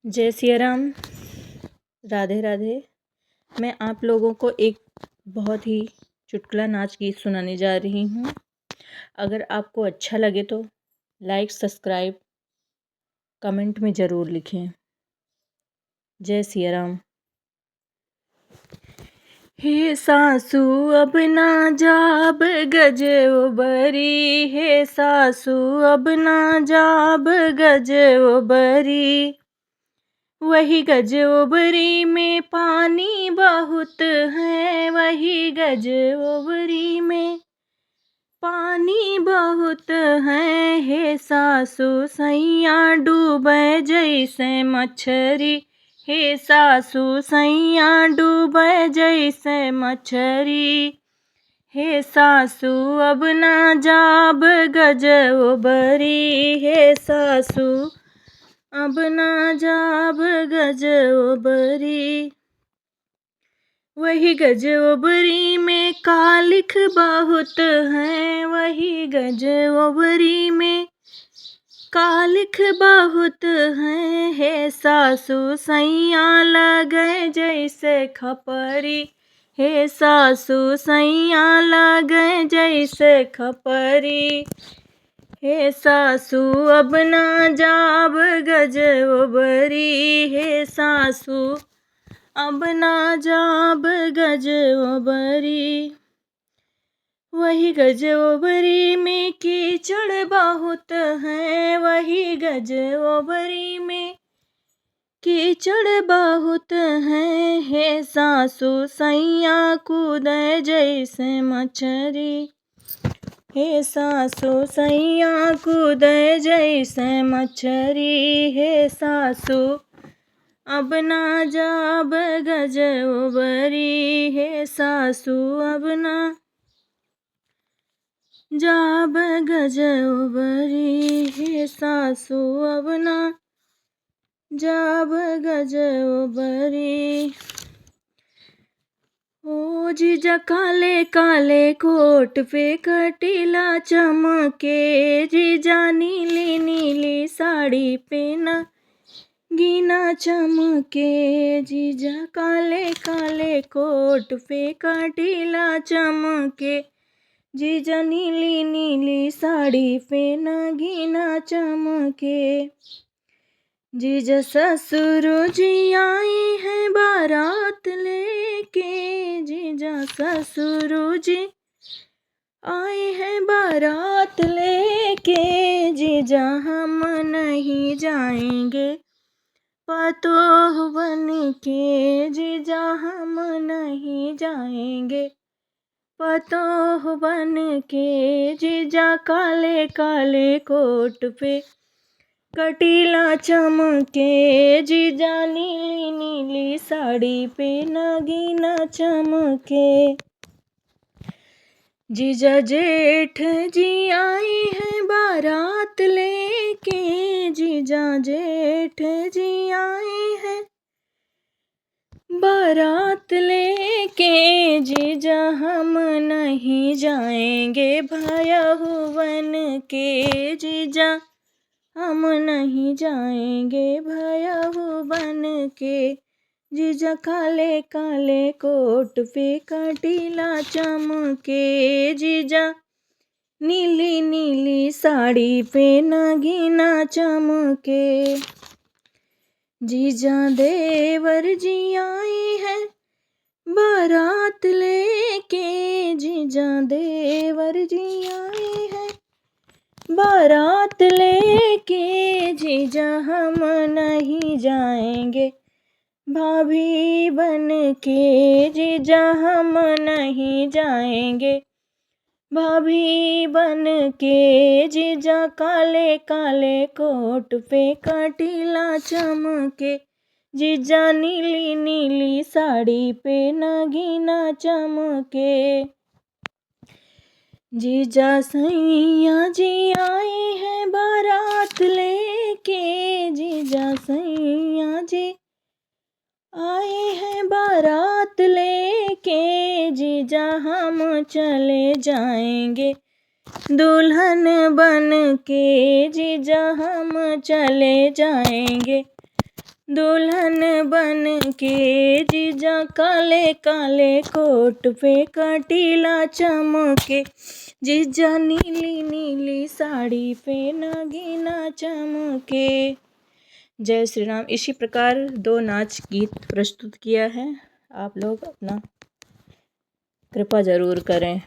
जय सिया राम। राधे राधे। मैं आप लोगों को एक बहुत ही चुटकुला नाच गीत सुनाने जा रही हूँ। अगर आपको अच्छा लगे तो लाइक सब्सक्राइब कमेंट में ज़रूर लिखें। जय सिया राम। हे सासू अब ना जाब गज बरी, हे सासू अब ना जाब गज बरी। वही गजोबरी में पानी बहुत है, वही गजोबरी में पानी बहुत है। हे सासू सैया डूबे जैसे मछरी, हे सासू सैया डूबे जैसे मछरी। हे सासू अब ना जाब गजोबरी, हे सासू अब ना जाब गजोबरी। वही गजोबरी में कालिख बहुत है, वही गजोबरी में कालिख बहुत है। हे सासू सैया लगे जैसे खपरी, हे सासू सैया लगे जैसे खपरी। हे सासू अब ना जाब गजोबरी, हे सासू अब ना जाब गजोबरी। वही गजोबरी में कीचड़ बहुत है, वही गजोबरी में कीचड़ बहुत है। हे सासू सैया कूदे जैसे मछरी, हे सासू सैया कूदे जैसे मछरी। हे सासू अब ना जाब गजोबरी, हे सासू अब ना जाब गजोबरी, हे सासू अब ना जाब गजोबरी। ओ जीजा काले काले कोट पे कटीला चमके, जीजा नीली नीली साड़ी पे ना गीना चमके। जीजा काले काले कोट पे कटीला चमके, जीजा नीली नीली साड़ी पे नगीना चमके। जीजा ससुर जी आई है बारात लेके, जीजा ससुर जी आए हैं बारात लेके। जीजा हम नहीं जाएंगे पतोह बन के, जीजा हम नहीं जाएंगे पतोह बन के। जीजा काले काले कोट पे कटीला चमके, जीजा नीली नीली साड़ी पे नगीना चमके। जीजा जेठ जी आई है बारात लेके, जीजा जेठ जी आए हैं बारात लेके। जीजा हम नहीं जाएंगे भयहू बन के, जीजा हम नहीं जाएंगे भयहू बन के। जीजा काले काले कोट पे कटीला चमके, जीजा नीली नीली साड़ी पे नगीना चमके। जीजा देवर जी आए हैं बारात लेके, जीजा देवर जी आए हैं बारात लेके। जीजा हम नहीं जाएंगे भाभी बन के, जीजा हम नहीं जाएंगे भाभी बन के। जीजा काले काले कोट पे कटीला चमके, जीजा नीली नीली साड़ी पे नगीना चमके। जीजा सैया जी आए हैं बारात लेके, जीजा सैया जी आए हैं बारात लेके। जीजा हम चले जाएंगे दुल्हन बन के, जीजा हम चले जाएंगे दुल्हन बन के जीजा काले काले कोट पे कटीला चमके, जीजा नीली नीली साड़ी पे नगीना चमके। जय श्री राम। इसी प्रकार 2 नाच गीत प्रस्तुत किया है। आप लोग अपना कृपा ज़रूर करें।